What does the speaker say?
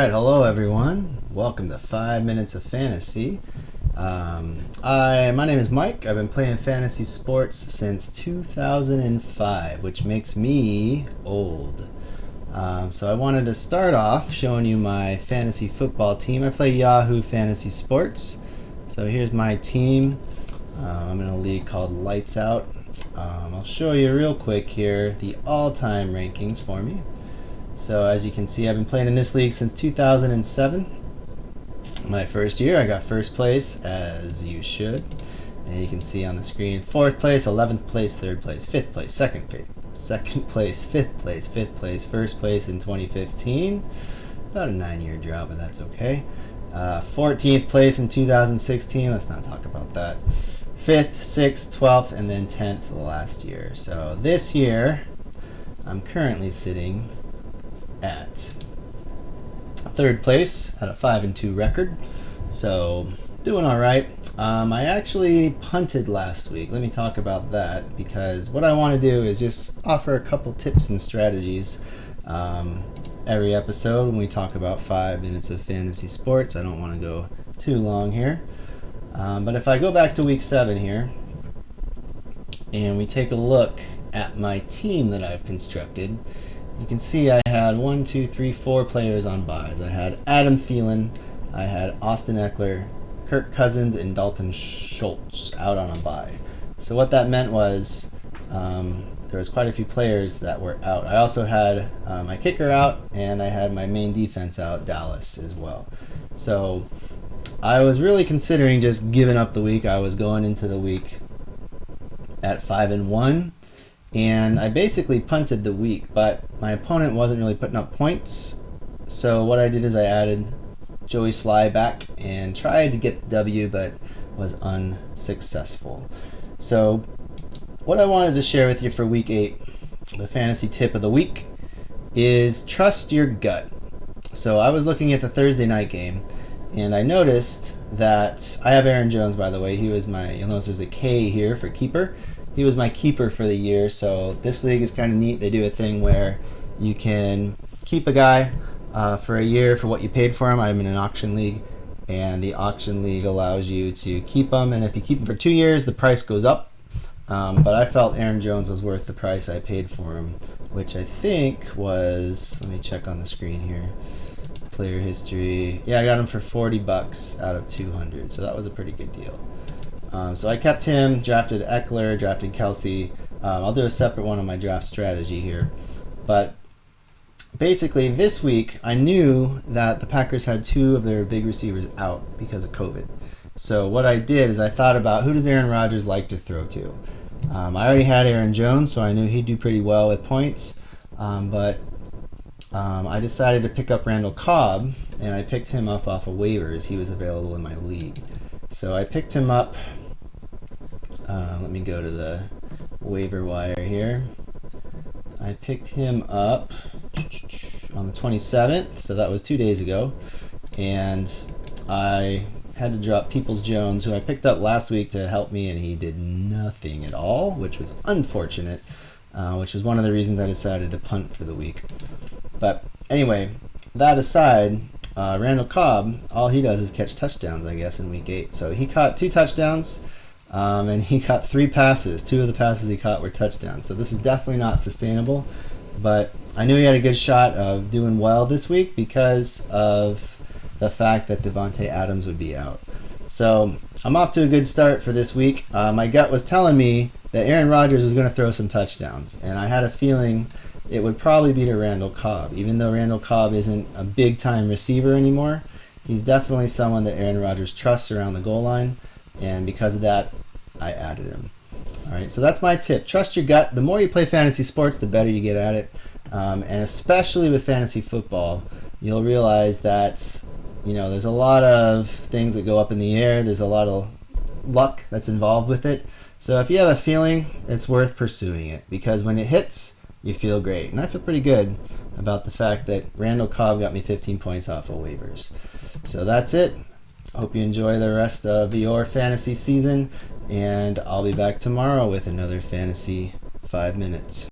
right, hello everyone. Welcome to 5 Minutes of Fantasy. My name is Mike. I've been playing fantasy sports since 2005, which makes me old. So I wanted to start off showing you my fantasy football team. I play Yahoo Fantasy Sports. So here's my team. I'm in a league called Lights Out. I'll show you real quick here the all-time rankings for me. So as you can see, I've been playing in this league since 2007. My first year, I got first place, as you should. And you can see on the screen, 4th place, 11th place, 3rd place, 5th place, 2nd place, 5th place, 5th place, 1st place in 2015. About a 9-year drought, but that's okay. 14th place in 2016. Let's not talk about that. 5th, 6th, 12th, and then 10th the last year. So this year, I'm currently sitting at 3rd place at a 5-2 record, so doing all right. I actually punted last week. Let me talk about that, because what I want to do is just offer a couple tips and strategies every episode when we talk about 5 minutes of fantasy sports. I don't want to go too long here, but if I go back to week 7 here and we take a look at my team that I've constructed, you can see I had 4 players on buys. I had Adam Thielen, I had Austin Eckler, Kirk Cousins, and Dalton Schultz out on a buy. So what that meant was there was quite a few players that were out. I also had my kicker out, and I had my main defense out, Dallas, as well. So I was really considering just giving up the week. I was going into the week at 5-1. And I basically punted the week, but my opponent wasn't really putting up points. So what I did is I added Joey Sly back and tried to get the W, but was unsuccessful. So what I wanted to share with you for week 8, the fantasy tip of the week, is trust your gut. So I was looking at the Thursday night game, and I noticed that I have Aaron Jones, by the way. He was my, you'll notice there's a K here for keeper. He was my keeper for the year, so this league is kind of neat. They do a thing where you can keep a guy for a year for what you paid for him. I'm in an auction league, and the auction league allows you to keep him, and if you keep him for 2 years, the price goes up. But I felt Aaron Jones was worth the price I paid for him, which I think was, let me check on the screen here, player history. Yeah, I got him for $40 out of 200, so that was a pretty good deal. So I kept him, drafted Eckler, drafted Kelsey. I'll do a separate one on my draft strategy here. But basically this week I knew that the Packers had 2 of their big receivers out because of COVID. So what I did is I thought about, who does Aaron Rodgers like to throw to? I already had Aaron Jones, so I knew he'd do pretty well with points. But I decided to pick up Randall Cobb, and I picked him up off of waivers. He was available in my league. So I picked him up. Let me go to the waiver wire here. I picked him up on the 27th, so that was 2 days ago. And I had to drop Peoples-Jones, who I picked up last week to help me, and he did nothing at all, which was unfortunate, which is one of the reasons I decided to punt for the week. But anyway, that aside, Randall Cobb, all he does is catch touchdowns, I guess, in week 8. So he caught 2 touchdowns, and he caught 3 passes. 2 of the passes he caught were touchdowns. So this is definitely not sustainable. But I knew he had a good shot of doing well this week because of the fact that Davante Adams would be out. So I'm off to a good start for this week. My gut was telling me that Aaron Rodgers was going to throw some touchdowns, and I had a feeling it would probably be to Randall Cobb. Even though Randall Cobb isn't a big-time receiver anymore, he's definitely someone that Aaron Rodgers trusts around the goal line, and because of that, I added him. All right, so that's my tip. Trust your gut. The more you play fantasy sports, the better you get at it, and especially with fantasy football, you'll realize that there's a lot of things that go up in the air. There's a lot of luck that's involved with it. So if you have a feeling, it's worth pursuing it, because when it hits, you feel great. And I feel pretty good about the fact that Randall Cobb got me 15 points off of waivers. So that's it. I hope you enjoy the rest of your fantasy season, and I'll be back tomorrow with another fantasy 5 minutes.